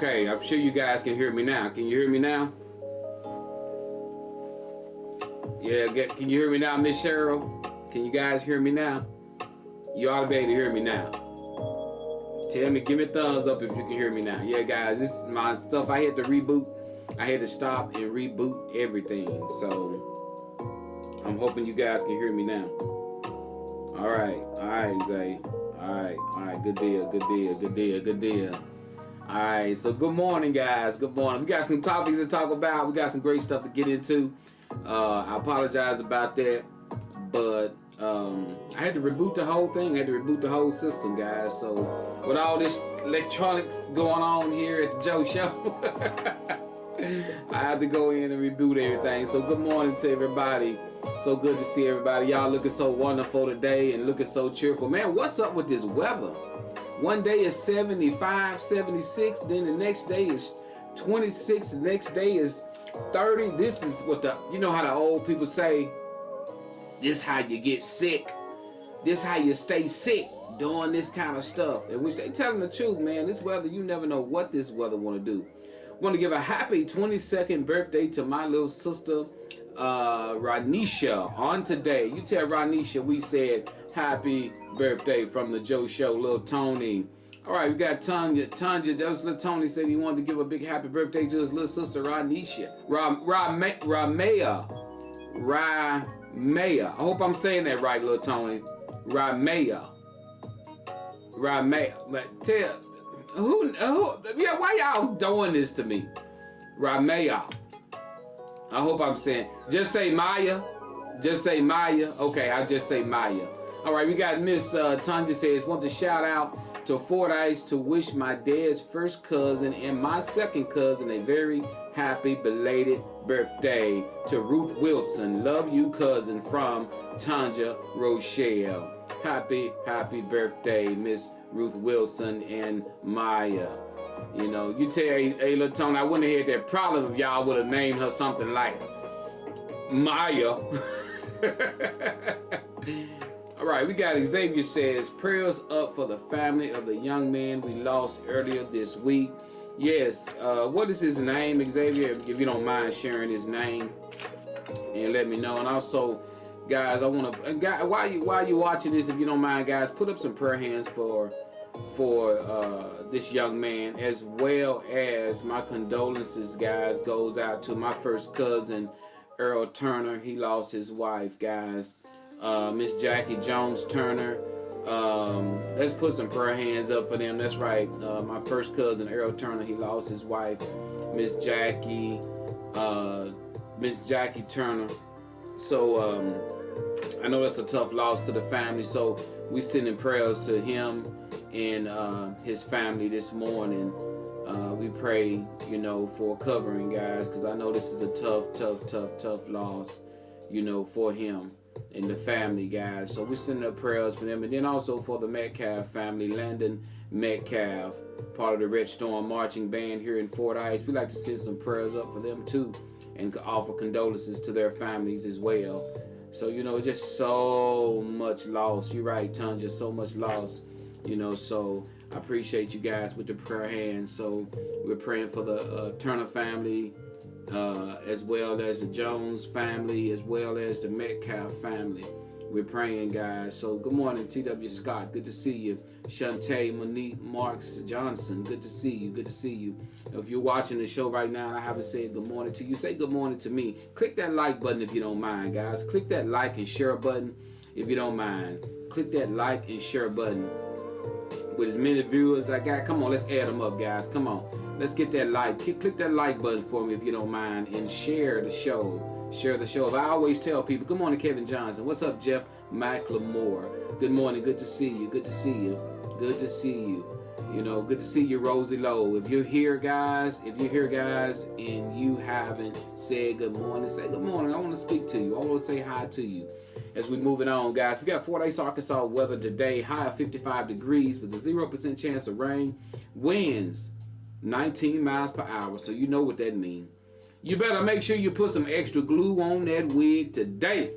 Okay, I'm sure you guys can hear me now. Can you hear me now? Yeah, can you hear me now, Miss Cheryl? Can you guys hear me now? You ought to be able to hear me now. Tell me, give me a thumbs up if you can hear me now. Yeah, guys, this is my stuff. I had to reboot. I had to stop and reboot everything. So I'm hoping you guys can hear me now. All right, Zay. All right, good deal. All right, so good morning, guys. Good morning. We got some topics to talk about. We got some great stuff to get into. I apologize about that, but I had to reboot the whole thing. I had to reboot the whole system, guys. So with all this electronics going on here at the Joe Show, I had to go in and reboot everything. So good morning to everybody. So good to see everybody. Y'all looking so wonderful today and looking so cheerful. Man, what's up with this weather? One day is 75, 76, then the next day is 26, the next day is 30. This is what you know how the old people say, this how you get sick. This how you stay sick, doing this kind of stuff. And which they telling the truth, man. This weather, you never know what this weather want to do. Want to give a happy 22nd birthday to my little sister, Ranisha, on today. You tell Ranisha we said happy birthday from the Joe Show, little Tony. All right, we got Tanya. That was little Tony said he wanted to give a big happy birthday to his little sister Ranisha. Ramea. I hope I'm saying that right, little Tony. Ramea. But tell who? Yeah, why y'all doing this to me? Ramea. I hope I'm saying. Just say Maya. Just say Maya. Okay, I'll just say Maya. All right, we got Miss Tanya says, want to shout out to Fordyce to wish my dad's first cousin and my second cousin a very happy belated birthday. To Ruth Wilson, love you cousin, from Tanja Rochelle. Happy birthday, Miss Ruth Wilson and Maya. You know, you tell hey little Tony, I wouldn't have had that problem if y'all would have named her something like Maya. All right, we got Xavier says, prayers up for the family of the young man we lost earlier this week. Yes, what is his name, Xavier? If you don't mind sharing his name and let me know. And also, guys, I want to, while you watching this, if you don't mind, guys, put up some prayer hands for this young man, as well as my condolences, guys, goes out to my first cousin, Earl Turner. He lost his wife, guys. Miss Jackie Jones Turner. Let's put some prayer hands up for them. That's right. My first cousin Earl Turner, he lost his wife, Miss Jackie Turner. So I know that's a tough loss to the family. So we sending prayers to him and his family this morning. We pray, you know, for covering, guys, because I know this is a tough loss, you know, for him and the family, guys. So we send up prayers for them, and then also for the Metcalf family, Landon Metcalf, part of the Red Storm marching band here in Fordyce. We like to send some prayers up for them too, and offer condolences to their families as well. So, you know, just so much loss. You're right, Tanja, so much loss, you know. So I appreciate you guys with the prayer hands. So we're praying for the Turner family, as well as the Jones family, as well as the Metcalf family. We're praying, guys. So good morning, T.W. Scott. Good to see you. Shantae Monique Marks Johnson. Good to see you. Good to see you. If you're watching the show right now and I haven't said good morning to you, say good morning to me. Click that like button if you don't mind, guys. Click that like and share button if you don't mind. Click that like and share button. With as many viewers as I got, come on, let's add them up, guys. Come on. Let's get that like. Click that like button for me if you don't mind, and share the show. Share the show. I always tell people, good morning, Kevin Johnson. What's up, Jeff McLemore? Good morning. Good to see you. Good to see you. Good to see you. You know, good to see you, Rosie Lowe. If you're here, guys, and you haven't said good morning, say good morning. I want to speak to you. I want to say hi to you. As we're moving on, guys, we got Fordyce, Arkansas weather today. High of 55 degrees with a 0% chance of rain. Winds 19 miles per hour. So you know what that means. You better make sure you put some extra glue on that wig today,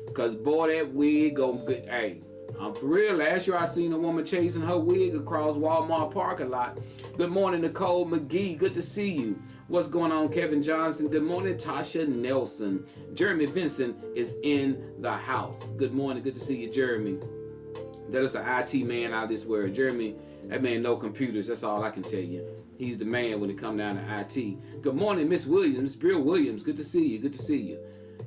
because boy, that wig gonna get, hey, I'm for real. Last year I seen a woman chasing her wig across Walmart parking lot. Good morning, Nicole McGee. Good to see you. What's going on, Kevin Johnson? Good morning, Tasha Nelson. Jeremy Vincent is in the house. Good morning. Good to see you, Jeremy. That is an IT man out of this world. Jeremy, that man know computers. That's all I can tell you. He's the man when it comes down to IT. Good morning, Miss Williams. Bill Williams. Good to see you. Good to see you.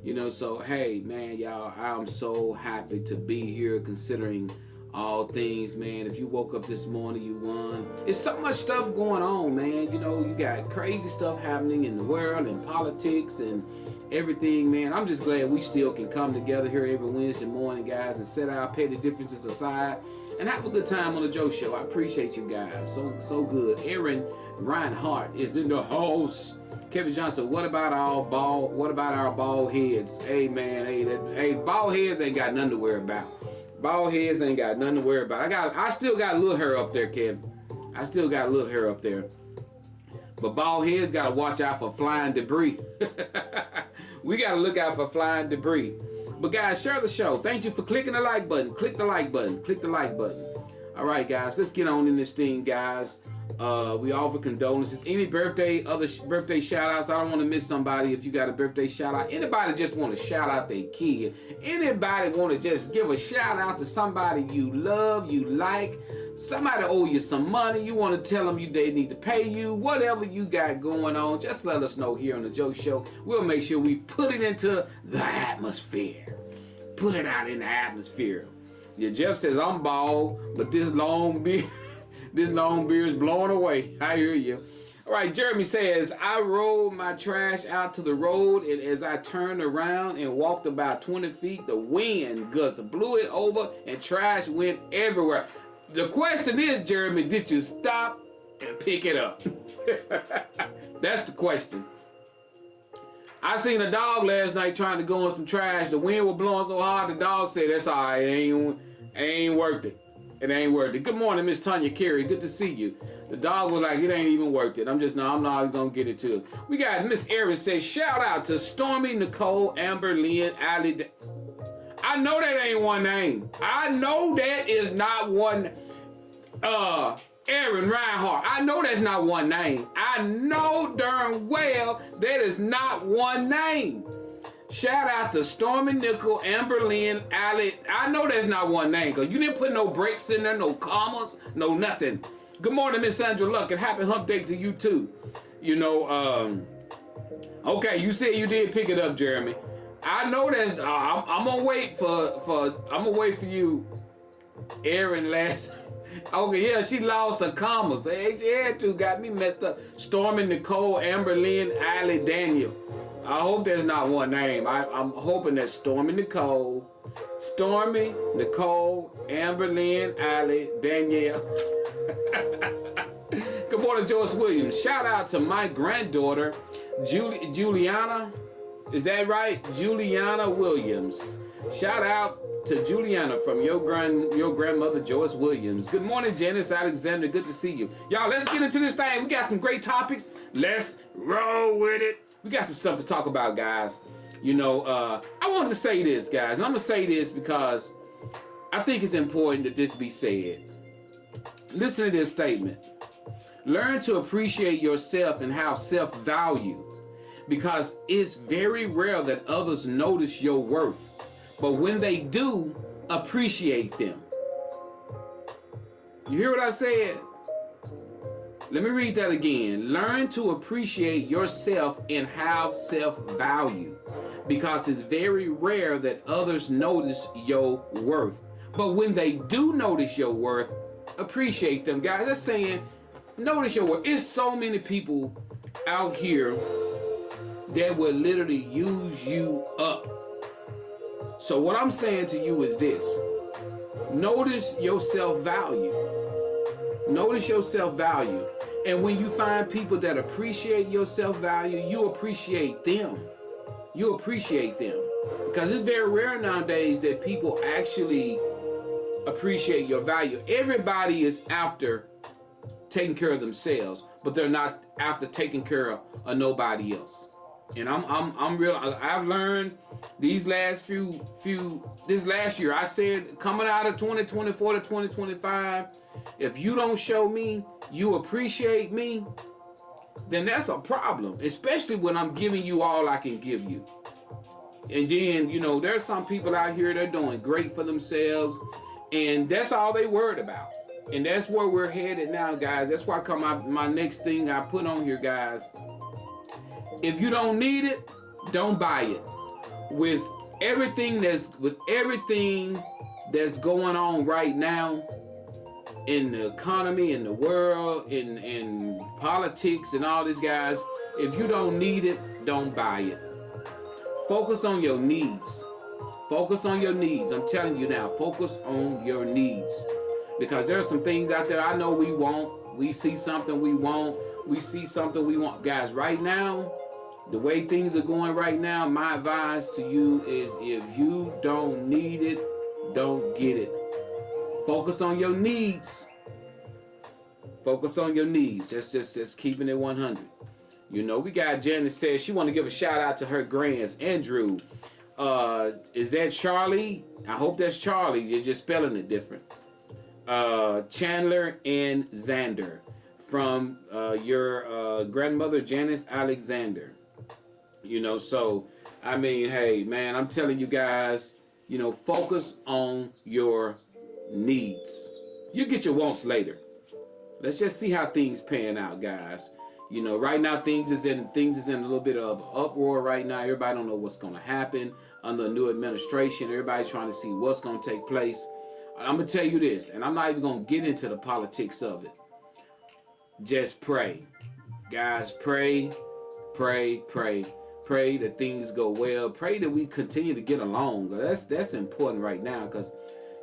You know, so, hey, man, y'all, I'm so happy to be here considering all things, man. If you woke up this morning, you won. It's so much stuff going on, man. You know, you got crazy stuff happening in the world and politics and everything, man. I'm just glad we still can come together here every Wednesday morning, guys, and set our petty differences aside and have a good time on the Joe Show. I appreciate you guys. So good. Aaron Reinhardt is in the house. Kevin Johnson, what about our bald heads? Hey, man, hey, bald heads ain't got nothing to worry about. Bald heads ain't got nothing to worry about. I still got a little hair up there, Kevin. I still got a little hair up there. But bald heads got to watch out for flying debris. We got to look out for flying debris. But guys, share the show. Thank you for clicking the like button. Click the like button. Click the like button. All right, guys, let's get on in this thing, guys. We offer condolences. Any other birthday shout outs? I don't want to miss somebody. If you got a birthday shout out, anybody just want to shout out their kid, anybody want to just give a shout out to somebody you love, you like, somebody owe you some money, you want to tell them they need to pay you, whatever you got going on, just let us know here on the Joe Show. We'll make sure we put it into the atmosphere. Put it out in the atmosphere. Yeah, Jeff says I'm bald, but this long beard is blowing away. I hear you. All right, Jeremy says, I rolled my trash out to the road, and as I turned around and walked about 20 feet, the wind gusts blew it over, and trash went everywhere. The question is, Jeremy, did you stop and pick it up? That's the question. I seen a dog last night trying to go in some trash. The wind was blowing so hard, the dog said, that's all right, it ain't worth it. It ain't worth it. Good morning, Miss Tanya Carey. Good to see you. The dog was like, it ain't even worth it. I'm not even gonna get it to it. We got Miss Erin says, shout out to Stormy, Nicole, Amber, Lynn, Allie. I know that ain't one name. I know that is not one, Aaron Reinhardt. I know that's not one name. I know darn well that is not one name. Shout out to Stormy, Nicole, Amber Lynn, Allie. I know that's not one name because you didn't put no breaks in there, no commas, no nothing. Good morning, Miss Sandra Luck, and happy hump day to you too. You know, okay, you said you did pick it up, Jeremy. I know that I'm gonna wait for you, Aaron. Last. Okay, yeah, she lost her commas. Hey, she had to, got me messed up. Stormy, Nicole, Amber Lynn, Allie, Daniel. I hope there's not one name. I'm hoping that's Stormy, Nicole, Amber Lynn, Allie, Danielle. Good morning, Joyce Williams. Shout out to my granddaughter, Juliana. Is that right? Juliana Williams. Shout out to Juliana from your grandmother, Joyce Williams. Good morning, Janice Alexander. Good to see you. Y'all, let's get into this thing. We got some great topics. Let's roll with it. We got some stuff to talk about, guys. You know, I wanted to say this, guys. And I'm going to say this because I think it's important that this be said. Listen to this statement. Learn to appreciate yourself and have self-value because it's very rare that others notice your worth. But when they do, appreciate them. You hear what I said? Let me read that again. Learn to appreciate yourself and have self-value because it's very rare that others notice your worth. But when they do notice your worth, appreciate them, guys. That's saying, notice your worth. It's so many people out here that will literally use you up. So what I'm saying to you is this. Notice your self-value. Notice your self-value. And when you find people that appreciate your self-value, you appreciate them. You appreciate them. Because it's very rare nowadays that people actually appreciate your value. Everybody is after taking care of themselves, but they're not after taking care of nobody else. And I'm real. I've learned these last this last year. I said coming out of 2024 to 2025, if you don't show me you appreciate me, then that's a problem. Especially when I'm giving you all I can give you. And then, you know, there's some people out here that are doing great for themselves, and that's all they worried about. And that's where we're headed now, guys. That's why my next thing I put on here, guys. If you don't need it, don't buy it. With everything that's going on right now in the economy, in the world, in politics and all this, guys, if you don't need it, don't buy it. Focus on your needs. Focus on your needs. I'm telling you now, focus on your needs. Because there's some things out there I know we want. We see something we want. We see something we want. Guys, right now, the way things are going right now, my advice to you is if you don't need it, don't get it. Focus on your needs. Focus on your needs. Just keeping it 100. You know, we got Janet says she want to give a shout out to her grands. Andrew, is that Charlie? I hope that's Charlie. You're just spelling it different. Chandler and Xander from your grandmother Janice Alexander. You know, so I mean, hey man, I'm telling you guys, you know, focus on your needs. You get your wants later. Let's just see how things pan out, guys. You know, right now things is in a little bit of uproar right now. Everybody don't know what's going to happen under the new administration. Everybody's trying to see what's going to take place. I'm going to tell you this, and I'm not even going to get into the politics of it. Just pray. Guys, pray, pray, pray. Pray that things go well. Pray that we continue to get along. That's important right now, because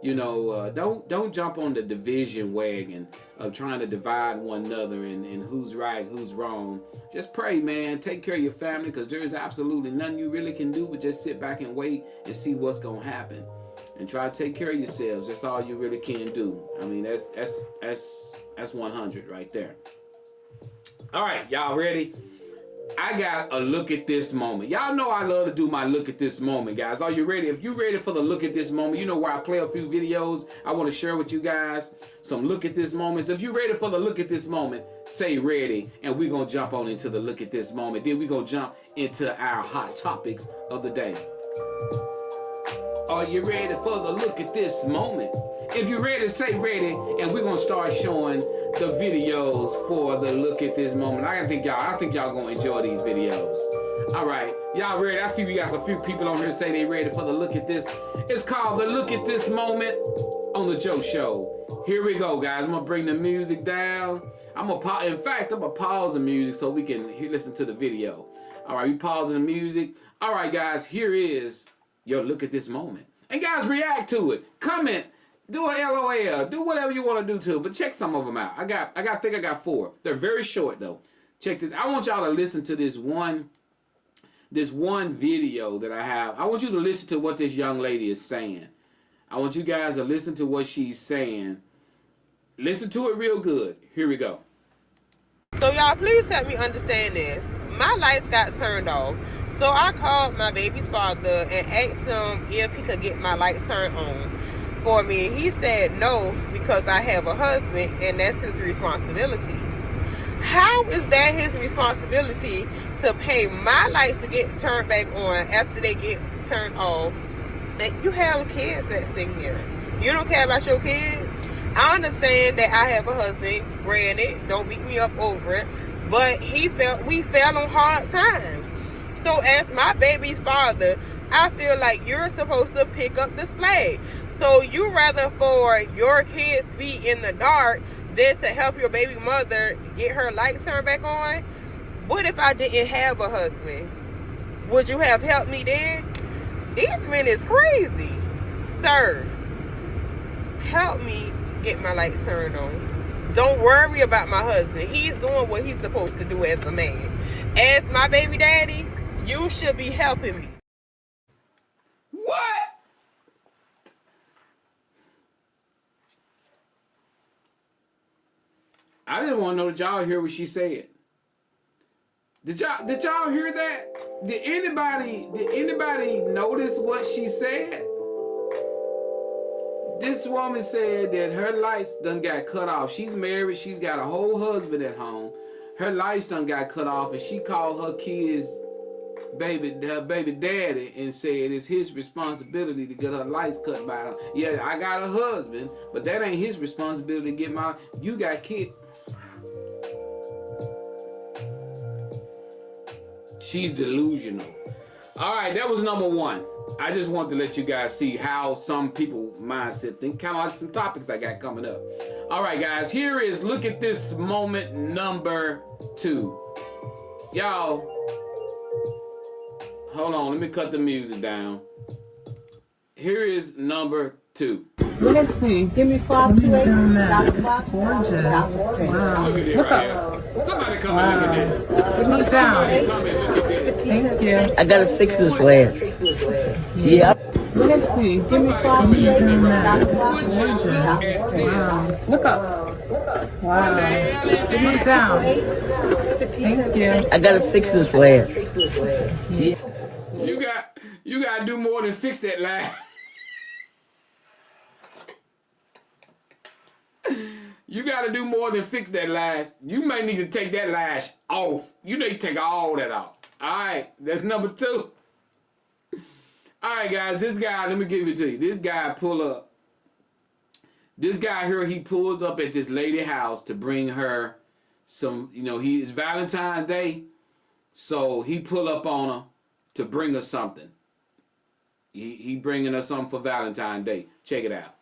you know, don't jump on the division wagon of trying to divide one another and who's right, who's wrong. Just pray, man. Take care of your family, because there's absolutely nothing you really can do but just sit back and wait and see what's gonna happen. And try to take care of yourselves. That's all you really can do. I mean, that's 100 right there. All right, y'all ready? I got a look at this moment. Y'all know I love to do my look at this moment, guys. Are you ready? If you're ready for the look at this moment, you know where I play a few videos I want to share with you guys. Some look at this moments. If you're ready for the look at this moment, say ready, and we're going to jump on into the look at this moment. Then we're going to jump into our hot topics of the day. Are you ready for the look at this moment? If you're ready, say ready, and we're going to start showing the videos for the look at this moment. I think y'all gonna enjoy these videos. All right, y'all ready? I see we got a few people on here say they ready for the look at this. It's called the look at this moment on the Joe Show. Here we go, guys. I'm gonna bring the music down. I'm gonna pause the music so we can listen to the video. All right, we pausing the music. All right, guys, here is your look at this moment. And guys, react to it. Comment. Do a LOL. Do whatever you want to do to it, but check some of them out. I think I got 4. They're very short though. Check this. I want y'all to listen to this one video that I have. I want you to listen to what this young lady is saying. I want you guys to listen to what she's saying. Listen to it real good. Here we go. So y'all, please help me understand this. My lights got turned off. So I called my baby's father and asked him if he could get my lights turned on for me. He said no, because I have a husband and that's his responsibility. How is that his responsibility to pay my lights to get turned back on after they get turned off? And you have kids that stay here. You don't care about your kids? I understand that I have a husband, granted, don't beat me up over it, but we fell on hard times. So as my baby's father, I feel like you're supposed to pick up the slack. So you rather for your kids to be in the dark than to help your baby mother get her lights turned back on? What if I didn't have a husband? Would you have helped me then? These men is crazy. Sir, help me get my lights turned on. Don't worry about my husband. He's doing what he's supposed to do as a man. As my baby daddy, you should be helping me. What? I just want to know that y'all hear what she said. Did y'all hear that? Did anybody notice what she said? This woman said that her lights done got cut off. She's married. She's got a whole husband at home. Her lights done got cut off, and she called her kids her baby daddy and said it's his responsibility to get her lights cut by her. Yeah, I got a husband, but that ain't his responsibility to get my. You got kids. She's delusional. All right, that was number one. I just want to let you guys see how some people mindset think, kind of like some topics I got coming up. All right, guys, here is look at this moment number 2. Y'all, hold on, let me cut the music down. Here is number 2. Let's see. Give me 5 to 8. That's gorgeous. Wow. Look at it right here. Somebody come and look at this. Give me Somebody down. come and look at this. Thank you. I gotta fix this lamp. Yeah. Let's see. Give me 5 to 8. That's gorgeous. Wow. Look up. Wow. Give me down. Thank you. I gotta fix this lamp. Yeah. You gotta do more than fix that lash. You gotta do more than fix that lash. You may need to take that lash off. You need to take all that off. Alright, that's number 2. Alright guys, this guy, let me give it to you. This guy pull up. This guy here, he pulls up at this lady house to bring her some, it's Valentine's Day. So he pull up on her to bring her something. He bringing her something for Valentine's Day. Check it out.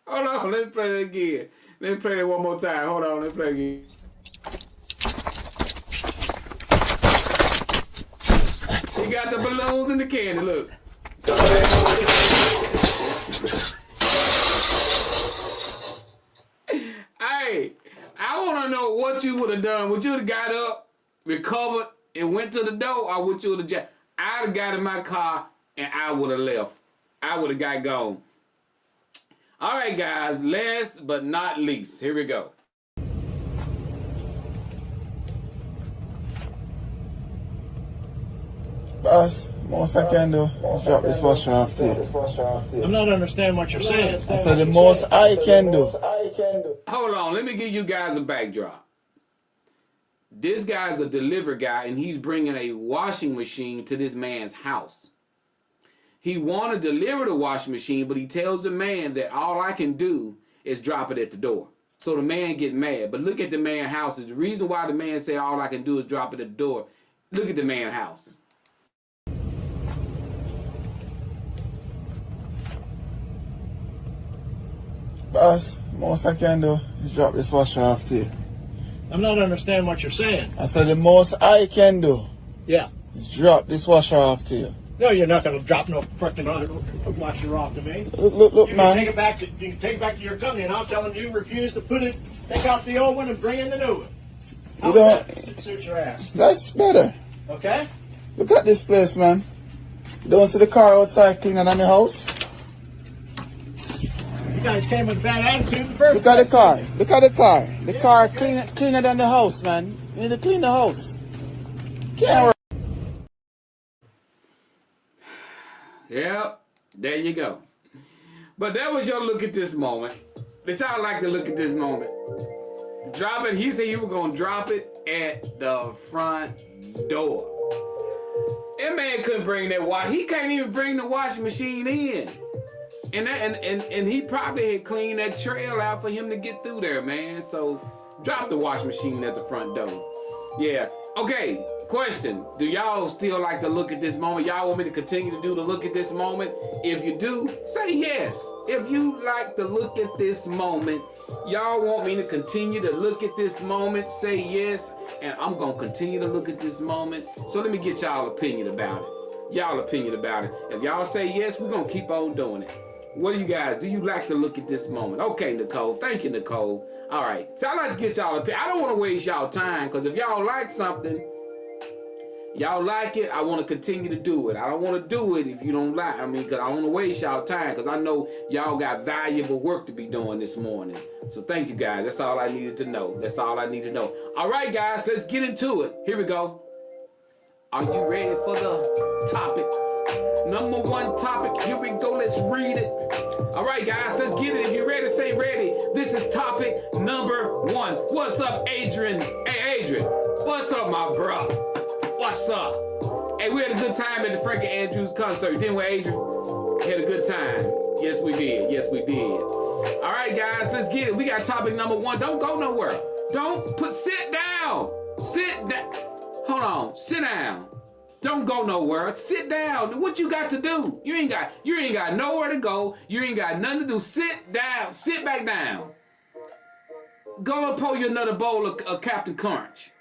Hold on, let me play that again. Let me play that one more time. Hold on, let me play it again. He got the balloons and the candy, look. Hey, I want to know what you would have done. Would you have got up, recovered, and went to the door, or would you have just... I'd have got in my car, and I would have left. I would have got gone. All right, guys, last but not least, here we go. Boss, most I can do is drop this washer off to you. I'm not understanding what you're saying. I said the most I can do. Hold on, let me give you guys a backdrop. This guy's a delivery guy, and he's bringing a washing machine to this man's house. He want to deliver the washing machine, but he tells the man that all I can do is drop it at the door. So the man get mad. But look at the man's house. The reason why the man say all I can do is drop it at the door. Look at the man's house. Boss, most I can do is drop this washer off to you. I'm not understanding what you're saying. I said the most I can do Yeah. is drop this washer off to you. No, you're not going to drop no frickin' washer off to me. Look, You can man. take it back to your company, and I'll tell them you refuse to take out the old one and bring in the new one. How don't- that suit your ass? That's better. Okay? Look at this place, man. You don't see the car outside cleaner than the house? You guys came with a bad attitude in the first Look at the car. Look at the car. The car cleaner than the house, man. You need to clean the house. Can't work. Yep, there you go. But that was your look at this moment. Did y'all like to look at this moment? Drop it. He said he was going to drop it at the front door. That man couldn't bring that wash. He can't even bring the washing machine in. And he probably had cleaned that trail out for him to get through there, man. So drop the washing machine at the front door. Yeah. Okay. Question. Do y'all still like to look at this moment? Y'all want me to continue to do the look at this moment? If you do, say yes. If you like to look at this moment, y'all want me to continue to look at this moment, say yes. And I'm going to continue to look at this moment. So let me get y'all opinion about it. Y'all opinion about it. If y'all say yes, we're going to keep on doing it. What do you guys, do you like to look at this moment? Okay, Nicole. Thank you, Nicole. All right. So I like to get y'all opinion. I don't want to waste y'all time because if y'all like something, y'all like it, I want to continue to do it. I don't want to do it if you don't like. I mean, because I want to waste y'all time because I know y'all got valuable work to be doing this morning. So thank you guys. That's all I needed to know. That's all I need to know. All right, guys, let's get into it. Here we go. Are you ready for the topic? Number one topic. Here we go. Let's read it. All right, guys, let's get it. If you're ready, say ready. This is topic number one. What's up, Adrian? Hey, Adrian. What's up, my bro? What's up? Hey, we had a good time at the Frankie Andrews concert, didn't we, Adrian? We had a good time. Yes, we did. Yes, we did. All right, guys, let's get it. We got topic number one. Don't go nowhere. Sit down. Sit down. Hold on. Sit down. Don't go nowhere. Sit down. What you got to do? You ain't got nowhere to go. You ain't got nothing to do. Sit down. Sit back down. Go and pour you another bowl of Captain Crunch.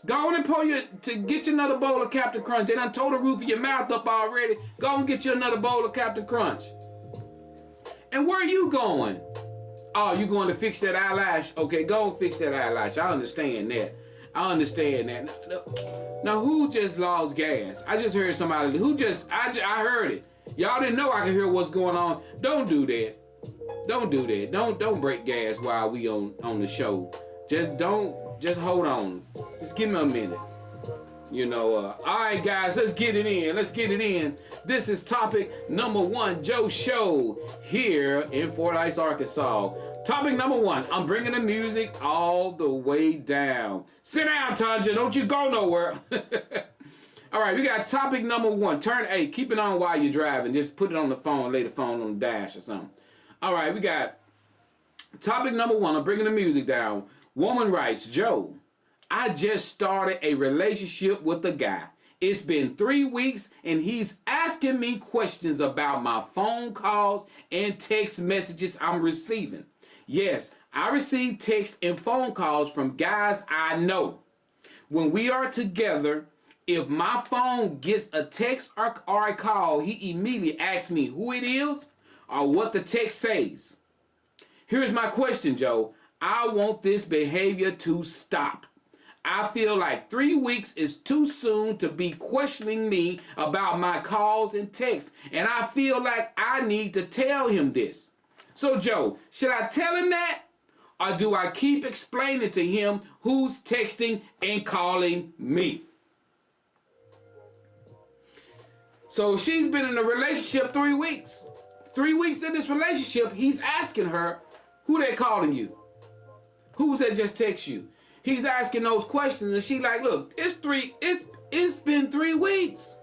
Go on and get you another bowl of Captain Crunch. They done tore the roof of your mouth up already. Go and get you another bowl of Captain Crunch. And where are you going? Oh, you going to fix that eyelash? Okay, go and fix that eyelash. I understand that. Now, who just lost gas? I just heard somebody I heard it. Y'all didn't know I could hear what's going on. Don't do that. Don't do that. Don't break gas while we on the show. Just hold on. Just give me a minute. All right, guys, let's get it in. This is topic number one, Joe Show, here in Fordyce, Arkansas. Topic number one, I'm bringing the music all the way down. Sit down, Tanja, don't you go nowhere. All right, we got topic number one. Turn 8, keep it on while you're driving. Just put it on the phone, lay the phone on the dash or something. All right, we got topic number one, I'm bringing the music down. Woman writes, Joe, I just started a relationship with a guy. It's been 3 weeks and he's asking me questions about my phone calls and text messages I'm receiving. Yes, I receive texts and phone calls from guys I know. When we are together, if my phone gets a text or a call, he immediately asks me who it is or what the text says. Here's my question, Joe. I want this behavior to stop. I feel like 3 weeks is too soon to be questioning me about my calls and texts, and I feel like I need to tell him this. So, Joe, should I tell him that? Or do I keep explaining to him who's texting and calling me? So she's been in a relationship 3 weeks. 3 weeks in this relationship, he's asking her, who they calling you? Who's that just text you? He's asking those questions, and she like, look, it's been 3 weeks.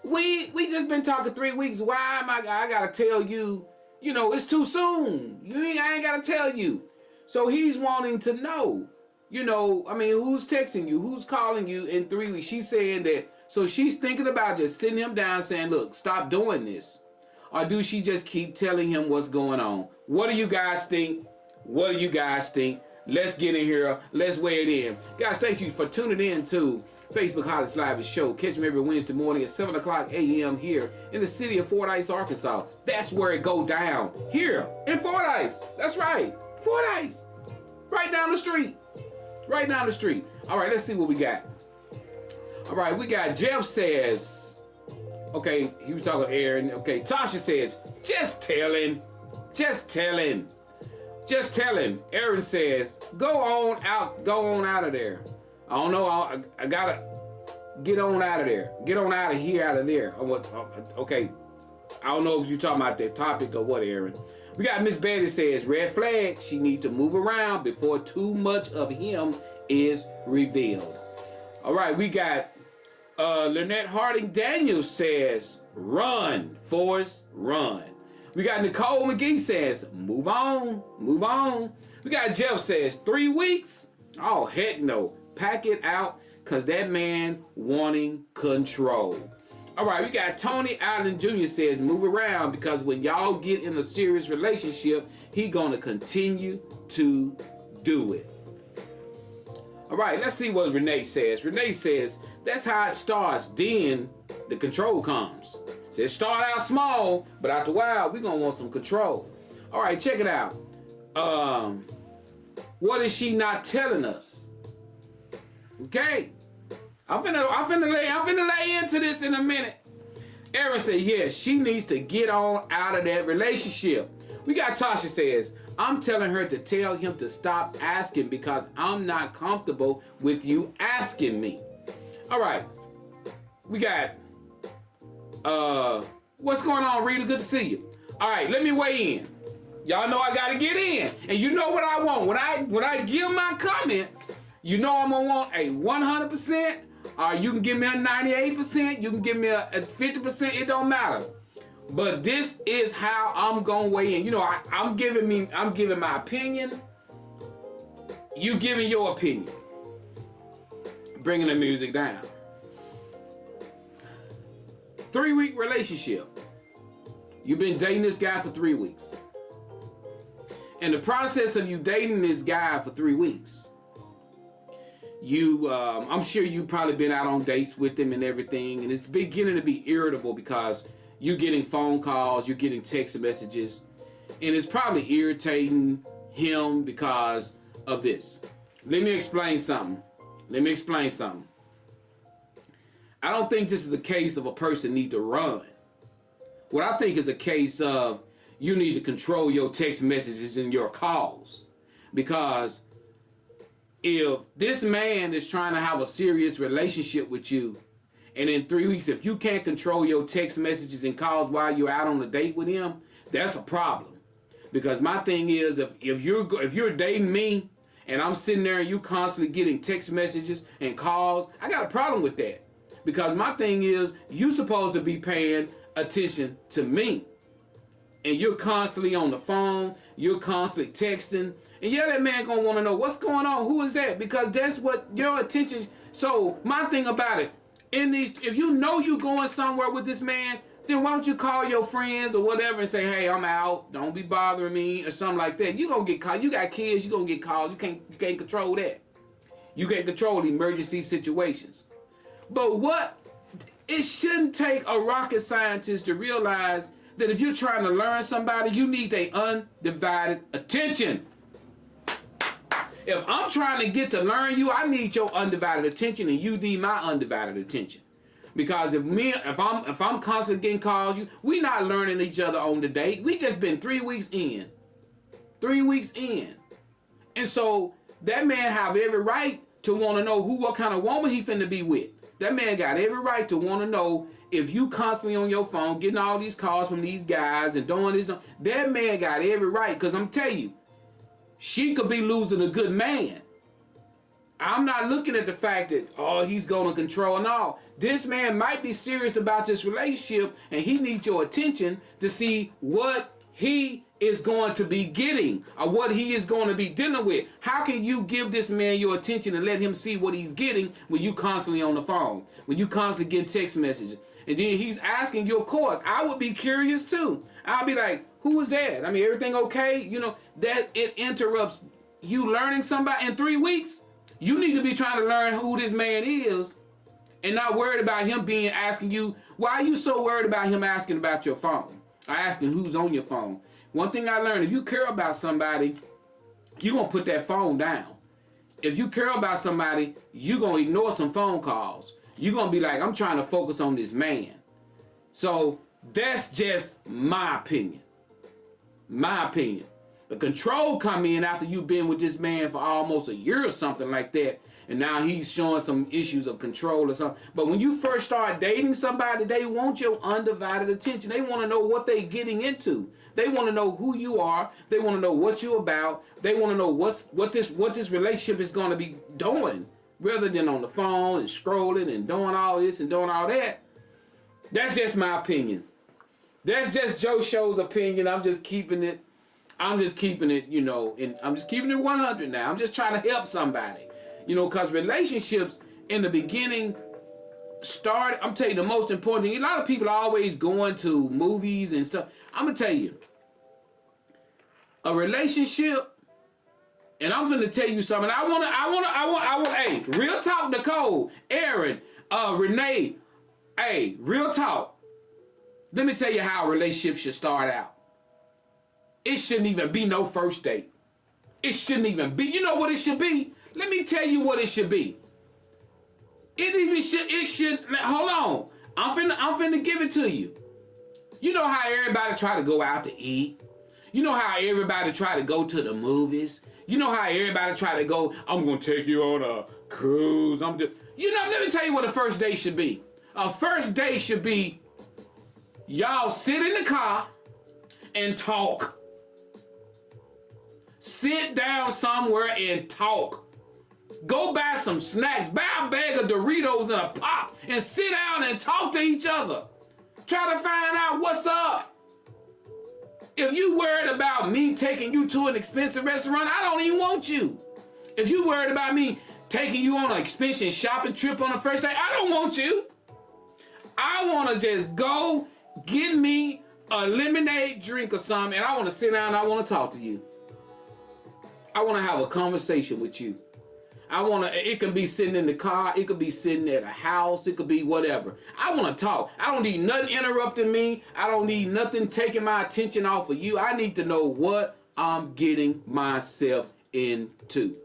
We just been talking 3 weeks. Why am I gotta tell you? It's too soon. I ain't gotta tell you. So he's wanting to know. Who's texting you? Who's calling you in 3 weeks? She's saying that. So she's thinking about just sitting him down, saying, look, stop doing this. Or do she just keep telling him what's going on? What do you guys think? Let's get in here. Let's weigh it in. Guys, thank you for tuning in to Facebook Hollis Live Show. Catch me every Wednesday morning at 7 o'clock a.m. here in the city of Fordyce, Arkansas. That's where it go down. Here in Fordyce. That's right. Fordyce. Right down the street. All right, let's see what we got. All right, we got Jeff says, okay, he was talking to Aaron. Okay, Tasha says, just tell him. Aaron says, go on out of there. I don't know. I gotta get on out of there. Get on out of here, out of there. Okay. I don't know if you're talking about that topic or what, Aaron. We got Miss Betty says, red flag. She needs to move around before too much of him is revealed. All right. We got Lynette Harding Daniels says, run, Forrest, run. We got Nicole McGee says, move on. We got Jeff says, 3 weeks? Oh, heck no. Pack it out, because that man wanting control. All right, we got Tony Allen Jr. says, move around, because when y'all get in a serious relationship, he going to continue to do it. All right, let's see what Renee says. Renee says, that's how it starts. Then the control comes. Says start out small, but after a while, we're going to want some control. All right, check it out. What is she not telling us? Okay. I'm finna lay into this in a minute. Aaron said, yes, she needs to get on out of that relationship. We got Tasha says, I'm telling her to tell him to stop asking because I'm not comfortable with you asking me. All right. We got, what's going on, Rita? Good to see you. All right, let me weigh in. Y'all know I gotta get in. And you know what I want. When I give my comment, you know I'm gonna want a 100%, or you can give me a 98%, you can give me a 50%, it don't matter. But this is how I'm gonna weigh in. You know, I'm giving my opinion. You giving your opinion. Bringing the music down. 3-week relationship. You've been dating this guy for 3 weeks. In the process of you dating this guy for 3 weeks, I'm sure you've probably been out on dates with him and everything, and it's beginning to be irritable because you're getting phone calls, you're getting text messages, and it's probably irritating him because of this. Let me explain something. I don't think this is a case of a person need to run. What I think is a case of you need to control your text messages and your calls. Because if this man is trying to have a serious relationship with you, and in 3 weeks, if you can't control your text messages and calls while you're out on a date with him, that's a problem. Because my thing is, if you're dating me and I'm sitting there and you constantly getting text messages and calls, I got a problem with that. Because my thing is, you supposed to be paying attention to me. And you're constantly on the phone, you're constantly texting, and yeah, that man gonna wanna know what's going on, who is that? Because that's what your attention. So my thing about it, if you know you going somewhere with this man, then why don't you call your friends or whatever and say, hey, I'm out, don't be bothering me, or something like that. You gonna get called. You got kids, you gonna get called. You can't control that. You can't control the emergency situations. But it shouldn't take a rocket scientist to realize that if you're trying to learn somebody, you need their undivided attention. If I'm trying to get to learn you, I need your undivided attention, and you need my undivided attention. Because if I'm constantly getting calls, we not learning each other on the date. We just been 3 weeks in. 3 weeks in. And so that man have every right to want to know what kind of woman he finna be with. That man got every right to want to know if you constantly on your phone getting all these calls from these guys and doing this. That man got every right, because I'm telling you, she could be losing a good man. I'm not looking at the fact that, he's going to control and all. This man might be serious about this relationship, and he needs your attention to see what he is going to be getting or what he is going to be dealing with. How can you give this man your attention and let him see what he's getting when you constantly on the phone, when you constantly getting text messages? And then he's asking you, of course, I would be curious too. I'll be like, who is that? I mean, everything okay? You know, that it interrupts you learning somebody in 3 weeks. You need to be trying to learn who this man is and not worried about him asking you. Why are you so worried about him asking about your phone? Or asking who's on your phone? One thing I learned, if you care about somebody, you're going to put that phone down. If you care about somebody, you're going to ignore some phone calls. You're going to be like, I'm trying to focus on this man. So that's just my opinion. My opinion. The control come in after you've been with this man for almost a year or something like that. And now he's showing some issues of control or something. But when you first start dating somebody, they want your undivided attention. They want to know what they're getting into. They want to know who you are. They want to know what you're about. They want to know what this relationship is going to be doing, rather than on the phone and scrolling and doing all this and doing all that. That's just my opinion. That's just Joe Show's opinion. I'm just keeping it, you know, and I'm just keeping it 100 now. I'm just trying to help somebody. You know, because relationships in the beginning I'm telling you the most important thing. A lot of people are always going to movies and stuff. I'm going to tell you, a relationship, and I'm going to tell you something. I want, hey, real talk, Nicole, Aaron, Renee, hey, real talk. Let me tell you how a relationship should start out. It shouldn't even be no first date. It shouldn't even be. You know what it should be? Let me tell you what it should be. It should, hold on. I'm finna give it to you. You know how everybody try to go out to eat? You know how everybody try to go to the movies? You know how everybody try to go, I'm gonna take you on a cruise. Let me tell you what a first date should be. A first date should be y'all sit in the car and talk. Sit down somewhere and talk. Go buy some snacks, buy a bag of Doritos and a pop, and sit down and talk to each other. Try to find out what's up. If you worried about me taking you to an expensive restaurant, I don't even want you. If you worried about me taking you on an expensive shopping trip on the first day, I don't want you. I want to just go get me a lemonade drink or something, and I want to sit down and I want to talk to you. I want to have a conversation with you. It can be sitting in the car, it could be sitting at a house, it could be whatever. I want to talk. I don't need nothing interrupting me. I don't need nothing taking my attention off of you. I need to know what I'm getting myself into.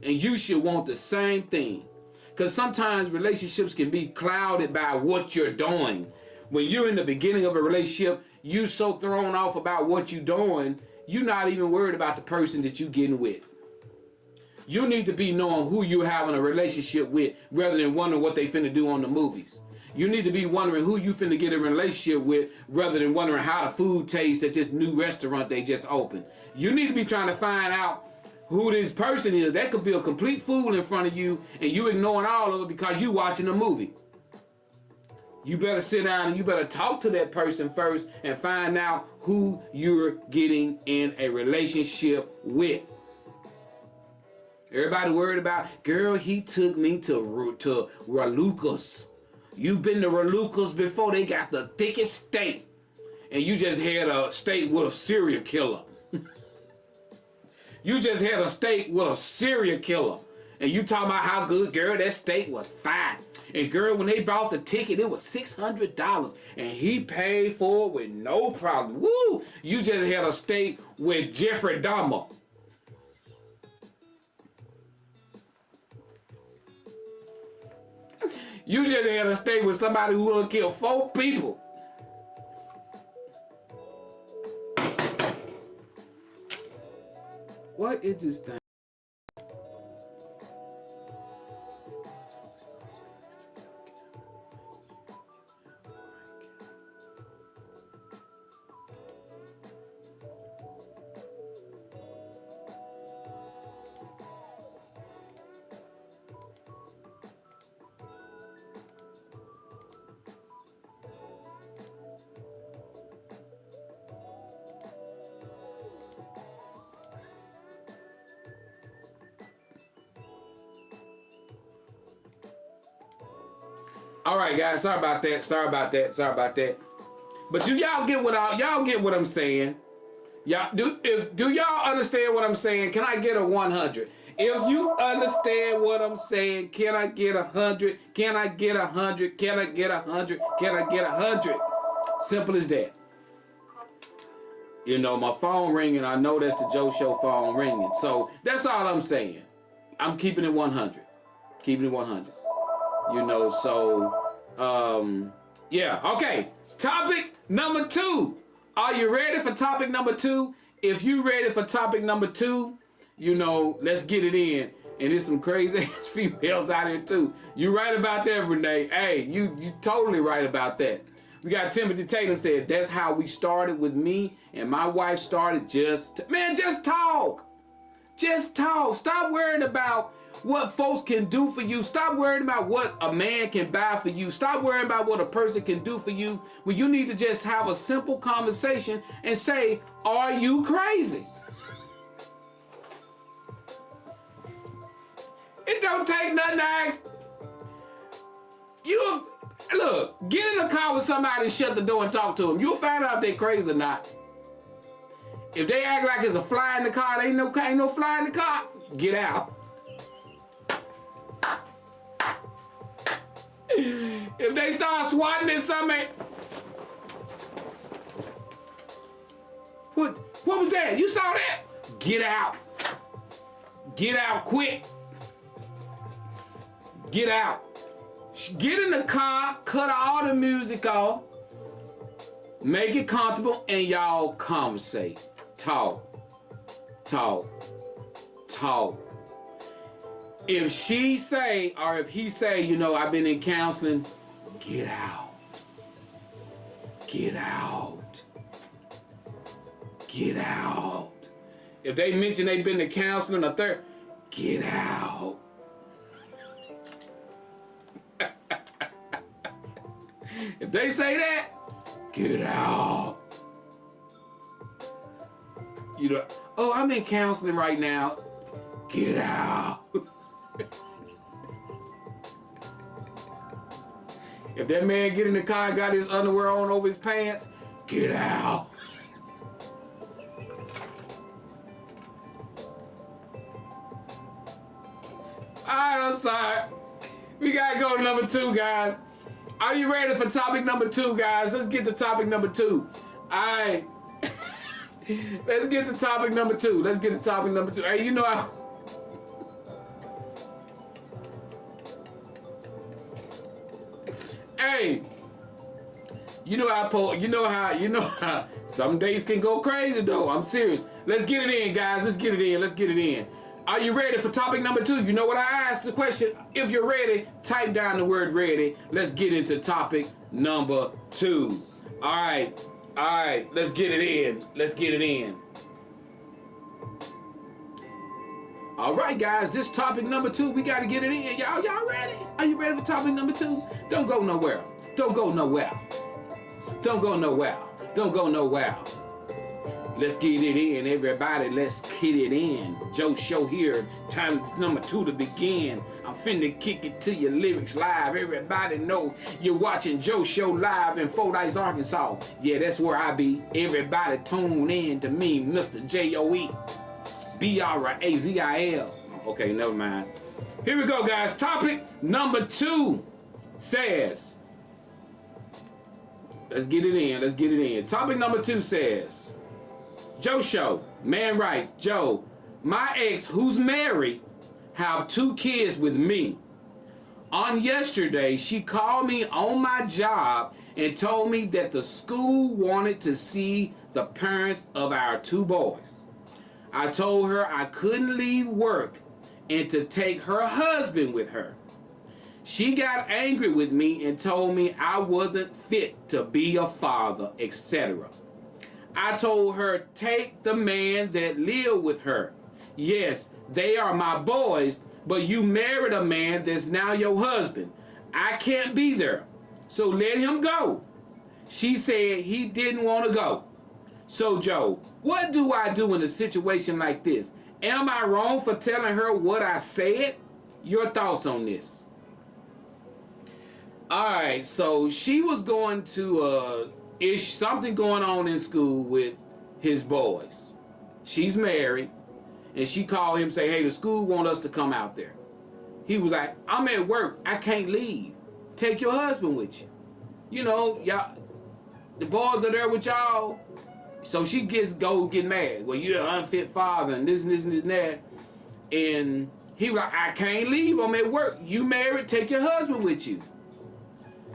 And you should want the same thing. Because sometimes relationships can be clouded by what you're doing. When you're in the beginning of a relationship, you so thrown off about what you're doing, you're not even worried about the person that you're getting with. You need to be knowing who you're having a relationship with rather than wondering what they finna do on the movies. You need to be wondering who you finna get a relationship with rather than wondering how the food tastes at this new restaurant they just opened. You need to be trying to find out who this person is. That could be a complete fool in front of you and you ignoring all of it because you watching a movie. You better sit down and you better talk to that person first and find out who you're getting in a relationship with. Everybody worried about, girl, he took me to Ralucas. You've been to Ralucas before. They got the thickest steak. And you just had a steak with a serial killer. You just had a steak with a serial killer. And you talking about how good, girl, that steak was fine. And girl, when they bought the ticket, it was $600. And he paid for it with no problem. Woo! You just had a steak with Jeffrey Dahmer. You just had a steak with somebody who done killed 4 people. What is this thing? All right, guys. Sorry about that. But do y'all get what I'm saying? Do y'all understand what I'm saying? Can I get a 100? If you understand what I'm saying, can I get 100? Can I get 100? Can I get 100? Can I get 100? Simple as that. You know, my phone ringing. I know that's the Joe Show phone ringing. So that's all I'm saying. I'm keeping it 100. Keeping it 100. You know, so, yeah, okay. Topic number 2. Are you ready for topic number 2? If you ready for topic number 2, you know, let's get it in. And there's some crazy ass females out here too. You right about that, Renee. Hey, you totally right about that. We got Timothy Tatum said, that's how we started with me and my wife started just talk. Just talk. Stop worrying about what folks can do for you. Stop worrying about what a man can buy for you. Stop worrying about what a person can do for you. When you need to just have a simple conversation and say, are you crazy? It don't take nothing to ask. Look, get in the car with somebody and shut the door and talk to them. You'll find out if they're crazy or not. If they act like there's a fly in the car, there ain't no fly in the car, get out. If they start swatting at something, what was that? You saw that? Get out. Get out quick. Get out. Get in the car, cut all the music off, make it comfortable, and y'all conversate. Talk. If she say, or if he say, you know, I've been in counseling, get out. Get out. Get out. If they mention they've been to counseling or third, get out. If they say that, get out. You know, oh, I'm in counseling right now. Get out. If that man get in the car and got his underwear on over his pants, get out. Alright, I'm sorry. We gotta go to number 2, guys. Are you ready for topic number 2, guys? Let's get to topic number 2. Alright. Let's get to topic number 2. Let's get to topic number 2. Hey, you know how... Hey, you know how some days can go crazy though. I'm serious. Let's get it in, guys. Let's get it in. Are you ready for topic number 2? You know what I asked the question. If you're ready, type down the word ready. Let's get into topic number 2. All right, let's get it in. All right, guys, this topic number 2, we got to get it in. Y'all ready? Are you ready for topic number 2? Don't go nowhere. Let's get it in, everybody. Let's get it in. Joe Show here. Time number 2 to begin. I'm finna kick it to your lyrics live. Everybody know you're watching Joe Show live in Fordyce, Arkansas. Yeah, that's where I be. Everybody tune in to me, Mr. J-O-E. B-R-A-Z-I-L. Okay, never mind. Here we go, guys. Topic number 2 says, let's get it in. Topic number 2 says, Joe Show, man writes, Joe, my ex who's married have 2 kids with me. On yesterday, she called me on my job and told me that the school wanted to see the parents of our 2 boys. I told her I couldn't leave work and to take her husband with her. She got angry with me and told me I wasn't fit to be a father, etc. I told her, take the man that lived with her. Yes, they are my boys, but you married a man that's now your husband. I can't be there, so let him go. She said he didn't want to go. So Joe, what do I do in a situation like this? Am I wrong for telling her what I said? Your thoughts on this? Alright, so she was going to something going on in school with his boys. She's married, and she called him, say, hey, the school want us to come out there. He was like, I'm at work, I can't leave. Take your husband with you. You know, y'all, the boys are there with y'all. So she get mad. Well, you're an unfit father and this and this and this and that. And he was like, I can't leave, I'm at work. You married, take your husband with you.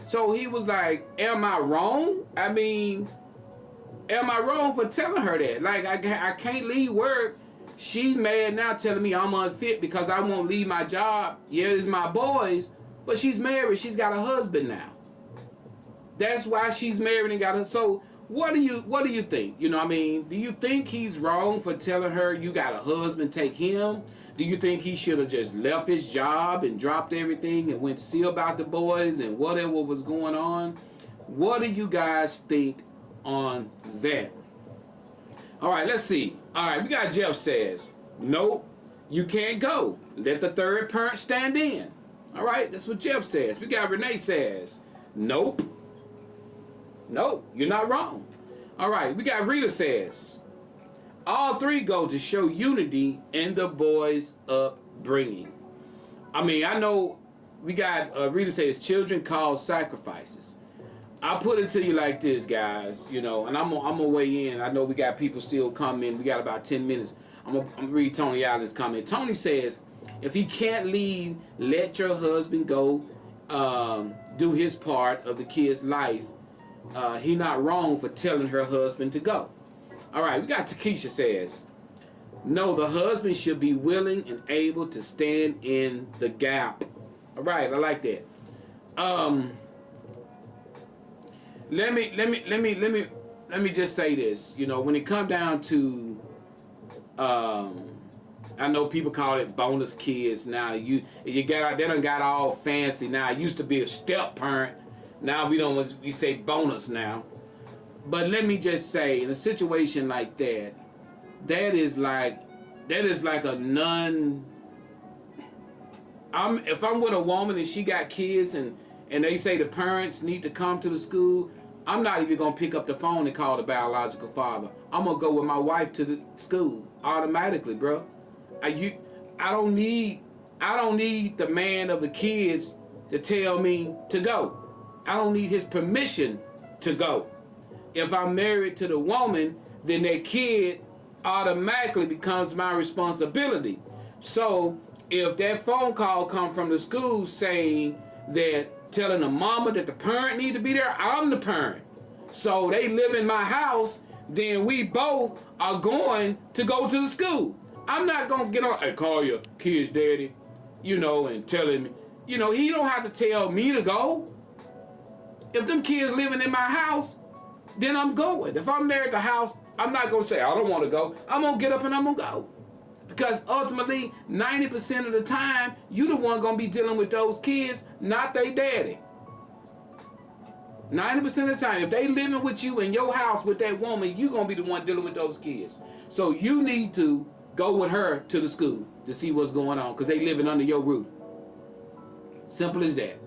So he was like, am I wrong? I mean, am I wrong for telling her that? Like, I can't leave work. She's mad now telling me I'm unfit because I won't leave my job. Yeah, it's my boys, but she's married. She's got a husband now. That's why she's married and got a... So what do you think? You know what I mean? Do you think he's wrong for telling her you got a husband, take him? Do you think he should have just left his job and dropped everything and went to see about the boys and whatever was going on? What do you guys think on that? All right, let's see. All right, we got Jeff says, nope, you can't go. Let the third parent stand in. All right, that's what Jeff says. We got Renee says, nope. No, you're not wrong. All right, we got Rita says, all 3 go to show unity in the boys' upbringing. I mean, I know we got Rita says children cause sacrifices. I'll put it to you like this, guys, you know, and I'm gonna weigh in. I know we got people still coming. We got about 10 minutes. I'm gonna read Tony Allen's comment. Tony says, if he can't leave, let your husband go do his part of the kid's life. He not wrong for telling her husband to go. All right, we got Takesha says, no, the husband should be willing and able to stand in the gap. All right, I like that. Let me just say this. You know, when it come down to, I know people call it bonus kids now. You got, they done got all fancy now. It used to be a step parent. Now we say bonus now. But let me just say, in a situation like that, that is like a non. If I'm with a woman and she got kids and they say the parents need to come to the school, I'm not even gonna pick up the phone and call the biological father. I'm gonna go with my wife to the school automatically, bro. I don't need the man of the kids to tell me to go. I don't need his permission to go. If I'm married to the woman, then that kid automatically becomes my responsibility. So if that phone call come from the school saying that, telling the mama that the parent need to be there, I'm the parent. So they live in my house, then we both are going to go to the school. I'm not gonna get on and call your kid's daddy, you know, and tell him, you know, he don't have to tell me to go. If them kids living in my house, then I'm going. If I'm there at the house, I'm not gonna say I don't want to go. I'm gonna get up and I'm gonna go. Because ultimately, 90% of the time, you the one gonna be dealing with those kids, not they daddy. 90% of the time, if they living with you in your house with that woman, you gonna be the one dealing with those kids. So you need to go with her to the school to see what's going on, because they living under your roof. Simple as that.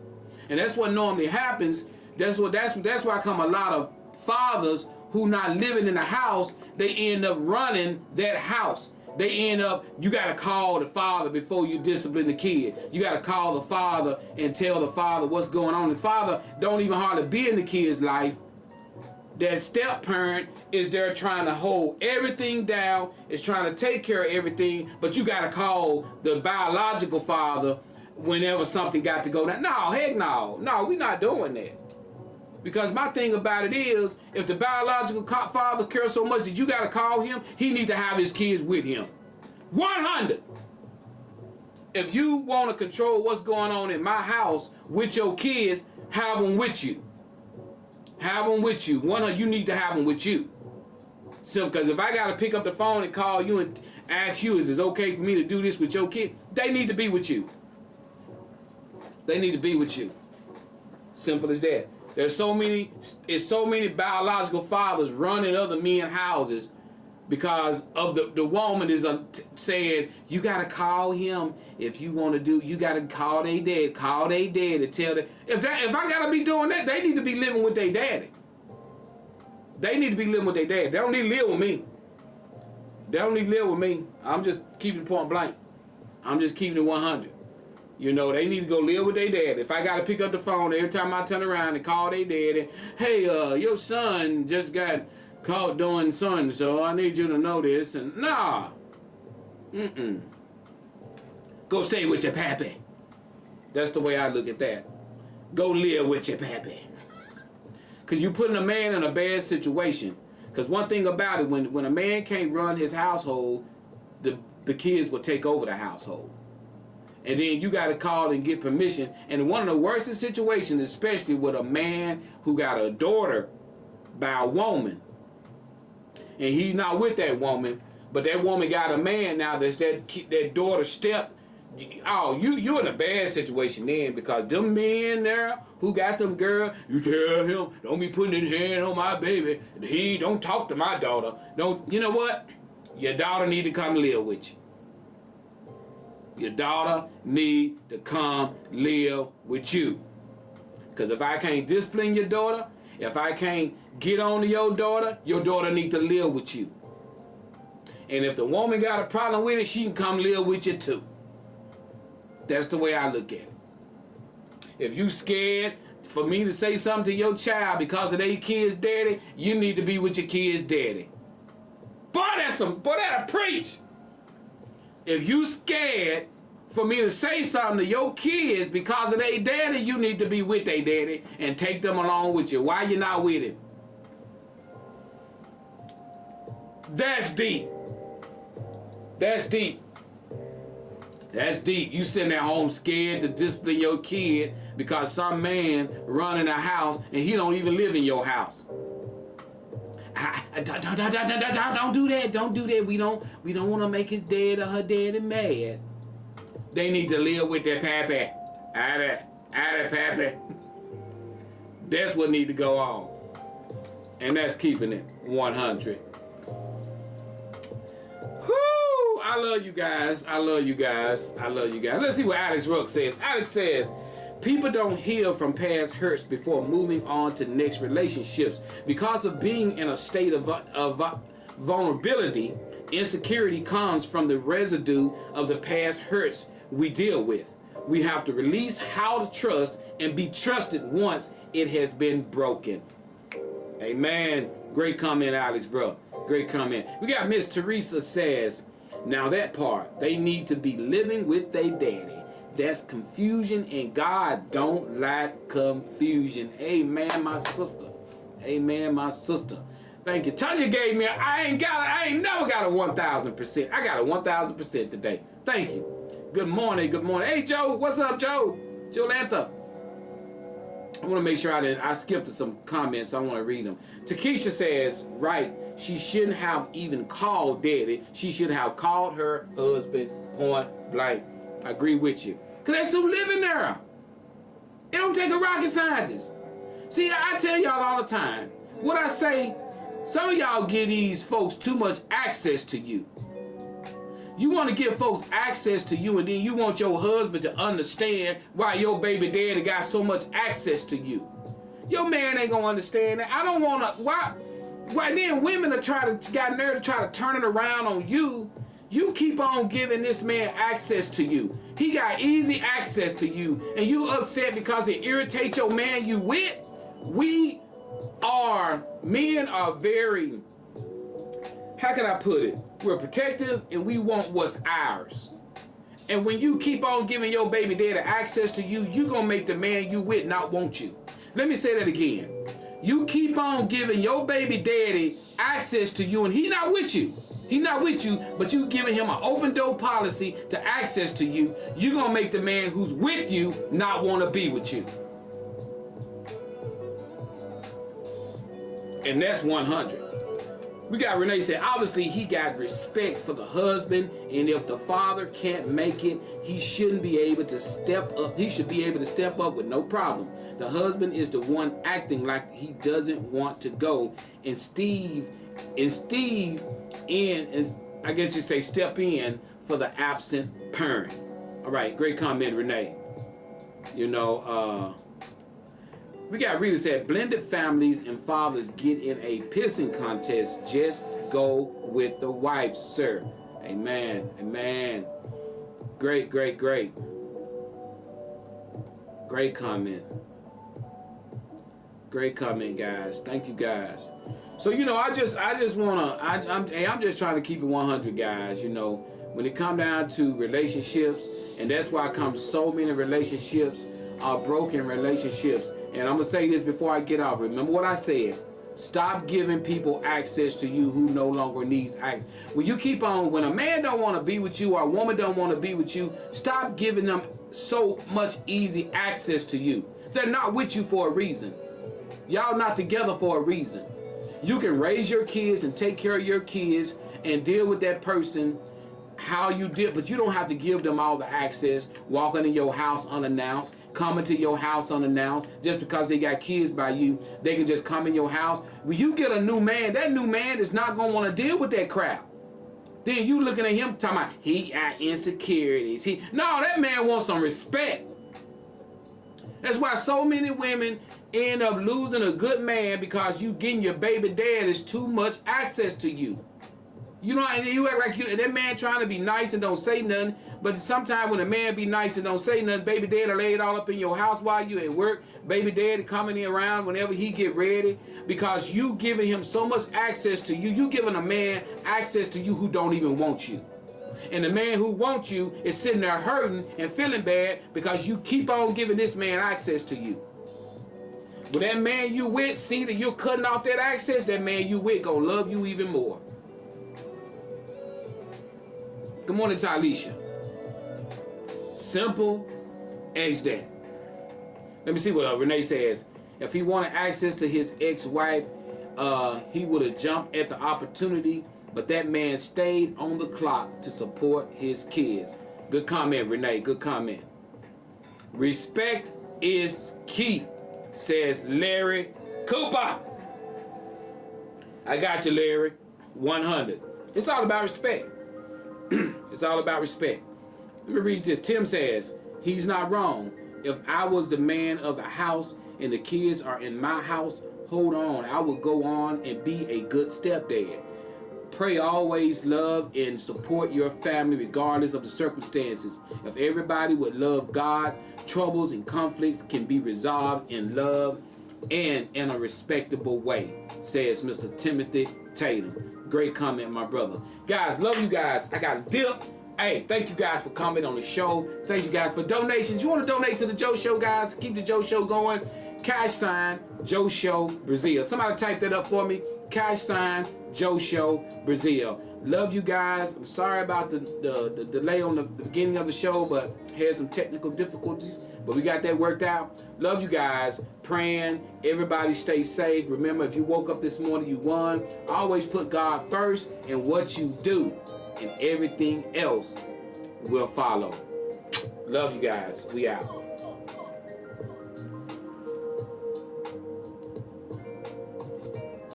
And that's what normally happens. That's why come a lot of fathers who not living in the house, they end up running that house. They end up, you got to call the father before you discipline the kid. You got to call the father and tell the father what's going on. The father don't even hardly be in the kid's life. That step parent is there trying to hold everything down, is trying to take care of everything, but you got to call the biological father whenever something got to go down. No, heck no. No, we're not doing that. Because my thing about it is, if the biological father cares so much that you got to call him, he needs to have his kids with him. 100. If you want to control what's going on in my house with your kids, have them with you. Have them with you. You need to have them with you. So, because if I got to pick up the phone and call you and ask you, is it okay for me to do this with your kid? They need to be with you. They need to be with you. Simple as that. There's so many biological fathers running other men's houses because of the woman is saying, you got to call him if you want to do, you got to call their dad. Call their dad and tell them. If I got to be doing that, they need to be living with their daddy. They need to be living with their dad. They don't need to live with me. They don't need to live with me. I'm just keeping it point blank. I'm just keeping it 100. You know, they need to go live with their dad. If I got to pick up the phone every time I turn around and call their dad, and, hey, your son just got caught doing something, so I need you to know this. And nah. Go stay with your pappy. That's the way I look at that. Go live with your pappy. Because you're putting a man in a bad situation. Because one thing about it, when a man can't run his household, the kids will take over the household. And then you got to call and get permission. And one of the worst situations, especially with a man who got a daughter by a woman, and he's not with that woman, but that woman got a man now that's that daughter step. Oh, you in a bad situation then, because them men there who got them girl, you tell him, don't be putting his hand on my baby. He don't talk to my daughter. Don't, you know what? Your daughter need to come live with you. Your daughter need to come live with you. Because if I can't discipline your daughter, if I can't get on to your daughter need to live with you. And if the woman got a problem with it, she can come live with you too. That's the way I look at it. If you scared for me to say something to your child because of their kid's daddy, you need to be with your kid's daddy. Boy, that'll preach. If you scared for me to say something to your kids because of their daddy, you need to be with their daddy and take them along with you. Why you not with him? That's deep. That's deep. That's deep. You sitting at home scared to discipline your kid because some man running a house and he don't even live in your house. Don't do that. Don't do that. We don't want to make his dad or her daddy mad. They need to live with their pappy. Out of pappy. That's what need to go on. And that's keeping it 100. Whoo! I love you guys. I love you guys. I love you guys. Let's see what Alex Rook says. Alex says, people don't heal from past hurts before moving on to next relationships. Because of being in a state of vulnerability, insecurity comes from the residue of the past hurts we deal with. We have to release how to trust and be trusted once it has been broken. Amen. Great comment, Alex, bro. Great comment. We got Miss Teresa says, now that part, they need to be living with their daddy. That's confusion, and God don't like confusion. Amen, my sister. Amen, my sister. Thank you. Tanya gave me, I ain't never got a 1,000%. I got a 1,000% today. Thank you. Good morning, good morning. Hey, Joe, what's up, Joe? Joe Lantha. I want to make sure I skipped some comments. I want to read them. Takesha says, right, she shouldn't have even called daddy. She should have called her husband point blank. I agree with you. Because there's some living there. It don't take a rocket scientist. See, I tell y'all all the time, what I say, some of y'all give these folks too much access to you. You want to give folks access to you, and then you want your husband to understand why your baby daddy got so much access to you. Your man ain't gonna understand that. I don't wanna. Why then women are got nerve to try to turn it around on you. You keep on giving this man access to you. He got easy access to you, and you upset because it irritates your man you with. Men are very, how can I put it? We're protective and we want what's ours. And when you keep on giving your baby daddy access to you, you're going to make the man you with not want you. Let me say that again. You keep on giving your baby daddy access to you and he not with you. He not with you, but you giving him an open door policy to access to you. You're going to make the man who's with you not want to be with you. And that's 100. We got Renee said, obviously he got respect for the husband, and if the father can't make it, he shouldn't be able to step up. He should be able to step up with no problem. The husband is the one acting like he doesn't want to go, and Steve is, I guess you say, step in for the absent parent. All right, great comment, Renee. You know, we got Rita said, blended families and fathers get in a pissing contest. Just go with the wife, sir. Amen. Amen. Great, great, great. Great comment. Great comment, guys. Thank you, guys. So, you know, I'm just trying to keep it 100, guys. You know, when it comes down to relationships, and that's why so many relationships are broken relationships. And I'm going to say this before I get off. Remember what I said. Stop giving people access to you who no longer needs access. When you keep on, when a man don't want to be with you or a woman don't want to be with you, stop giving them so much easy access to you. They're not with you for a reason. Y'all not together for a reason. You can raise your kids and take care of your kids and deal with that person how you did, but you don't have to give them all the access, walking in your house unannounced, coming to your house unannounced. Just because they got kids by you, they can just come in your house. When you get a new man, that new man is not going to want to deal with that crap. Then you looking at him talking about, he got insecurities. No, that man wants some respect. That's why so many women end up losing a good man, because you getting your baby dad is too much access to you. You know, and you act like that man trying to be nice and don't say nothing, but sometimes when a man be nice and don't say nothing, baby daddy lay it all up in your house while you at work. Baby daddy coming in around whenever he get ready, because you giving him so much access to you. You giving a man access to you who don't even want you. And the man who wants you is sitting there hurting and feeling bad because you keep on giving this man access to you. When that man you with see that you're cutting off that access, that man you with gonna love you even more. Good morning, Talisha. Simple as that. Let me see what Renee says. If he wanted access to his ex-wife, he would have jumped at the opportunity, but that man stayed on the clock to support his kids. Good comment, Renee. Good comment. Respect is key, says Larry Cooper. I got you, Larry. 100. It's all about respect. It's all about respect. Let me read this. Tim says, he's not wrong. If I was the man of the house and the kids are in my house, hold on, I will go on and be a good stepdad. Pray always, love, and support your family regardless of the circumstances. If everybody would love God, troubles and conflicts can be resolved in love and in a respectable way, says Mr. Timothy Tatum. Great comment, my brother. Guys, love you guys. I got a dip. Hey, thank you guys for coming on the show. Thank you guys for donations. You want to donate to the Joe Show, guys? Keep the Joe Show going. # Joe Show Brazil. Somebody type that up for me. # Joe Show Brazil. Love you guys. I'm sorry about the delay on the beginning of the show, but had some technical difficulties, but we got that worked out. Love you guys. Praying everybody stay safe. Remember, if you woke up this morning, you won. Always put God first in what you do, and everything else will follow. Love you guys. We out.